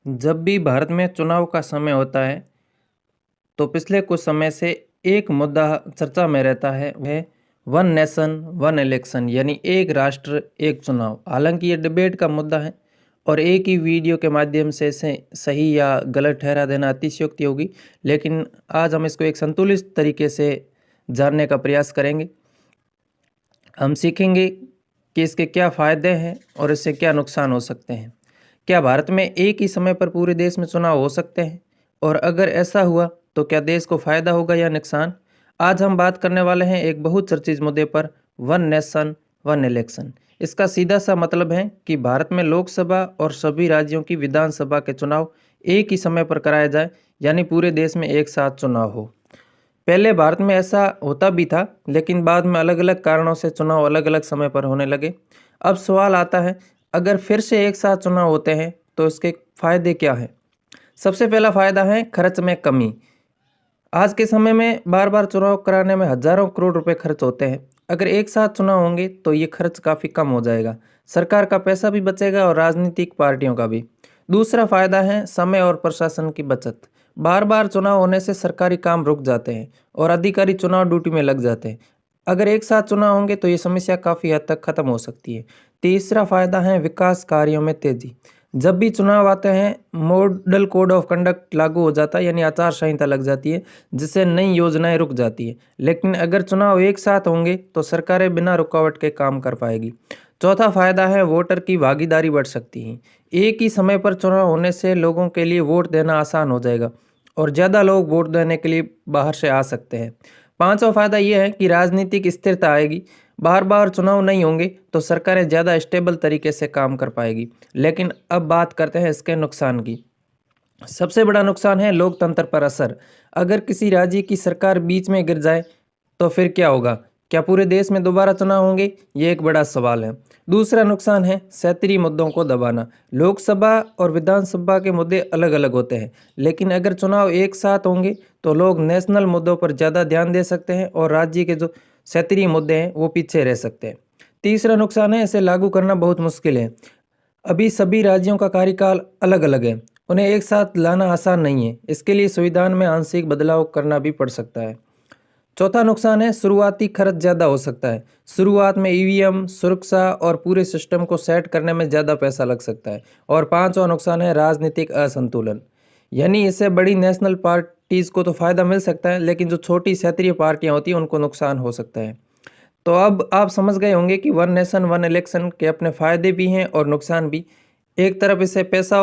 जब भी भारत में चुनाव का समय होता है तो पिछले कुछ समय से एक मुद्दा चर्चा में रहता है, वह वन नेशन वन इलेक्शन यानी एक राष्ट्र एक चुनाव। हालांकि ये डिबेट का मुद्दा है और एक ही वीडियो के माध्यम से इसे सही या गलत ठहरा देना अतिशयोक्ति होगी। लेकिन आज हम इसको एक संतुलित तरीके से जानने का प्रयास करेंगे। हम सीखेंगे कि इसके क्या फ़ायदे हैं और इससे क्या नुकसान हो सकते हैं। क्या भारत में एक ही समय पर पूरे देश में चुनाव हो सकते हैं, और अगर ऐसा हुआ तो क्या देश को फ़ायदा होगा या नुकसान। आज हम बात करने वाले हैं एक बहुत चर्चित मुद्दे पर, वन नेशन वन इलेक्शन। इसका सीधा सा मतलब है कि भारत में लोकसभा और सभी राज्यों की विधानसभा के चुनाव एक ही समय पर कराए जाए, यानी पूरे देश में एक साथ चुनाव हो। पहले भारत में ऐसा होता भी था, लेकिन बाद में अलग अलग कारणों से चुनाव अलग अलग समय पर होने लगे। अब सवाल आता है, अगर फिर से एक साथ चुनाव होते हैं तो इसके फायदे क्या हैं। सबसे पहला फायदा है खर्च में कमी। आज के समय में बार बार चुनाव कराने में हजारों करोड़ रुपए खर्च होते हैं। अगर एक साथ चुनाव होंगे तो ये खर्च काफ़ी कम हो जाएगा, सरकार का पैसा भी बचेगा और राजनीतिक पार्टियों का भी। दूसरा फायदा है समय और प्रशासन की बचत। बार बार चुनाव होने से सरकारी काम रुक जाते हैं और अधिकारी चुनाव ड्यूटी में लग जाते हैं। अगर एक साथ चुनाव होंगे तो ये समस्या काफ़ी हद तक खत्म हो सकती है। तीसरा फायदा है विकास कार्यों में तेजी। जब भी चुनाव आते हैं मॉडल कोड ऑफ कंडक्ट लागू हो जाता है, यानी आचार संहिता लग जाती है, जिससे नई योजनाएं रुक जाती है। लेकिन अगर चुनाव एक साथ होंगे तो सरकारें बिना रुकावट के काम कर पाएगी। चौथा फायदा है वोटर की भागीदारी बढ़ सकती है। एक ही समय पर चुनाव होने से लोगों के लिए वोट देना आसान हो जाएगा और ज़्यादा लोग वोट देने के लिए बाहर से आ सकते हैं। पांचवा फायदा यह है कि राजनीतिक स्थिरता आएगी। बार बार चुनाव नहीं होंगे तो सरकारें ज़्यादा स्टेबल तरीके से काम कर पाएगी। लेकिन अब बात करते हैं इसके नुकसान की। सबसे बड़ा नुकसान है लोकतंत्र पर असर। अगर किसी राज्य की सरकार बीच में गिर जाए तो फिर क्या होगा। क्या पूरे देश में दोबारा चुनाव होंगे, ये एक बड़ा सवाल है। दूसरा नुकसान है क्षेत्रीय मुद्दों को दबाना। लोकसभा और विधानसभा के मुद्दे अलग अलग होते हैं, लेकिन अगर चुनाव एक साथ होंगे तो लोग नेशनल मुद्दों पर ज़्यादा ध्यान दे सकते हैं और राज्य के जो क्षेत्रीय मुद्दे हैं वो पीछे रह सकते हैं। तीसरा नुकसान है इसे लागू करना बहुत मुश्किल है। अभी सभी राज्यों का कार्यकाल अलग अलग है, उन्हें एक साथ लाना आसान नहीं है। इसके लिए संविधान में आंशिक बदलाव करना भी पड़ सकता है। चौथा नुकसान है शुरुआती खर्च ज़्यादा हो सकता है। शुरुआत में ईवीएम, सुरक्षा और पूरे सिस्टम को सेट करने में ज़्यादा पैसा लग सकता है। और पांचवा नुकसान है राजनीतिक असंतुलन, यानी इससे बड़ी नेशनल पार्टीज को तो फायदा मिल सकता है, लेकिन जो छोटी क्षेत्रीय पार्टियां होती हैं उनको नुकसान हो सकता है। तो अब आप समझ गए होंगे कि वन नेशन वन इलेक्शन के अपने फायदे भी हैं और नुकसान भी। एक तरफ इससे पैसा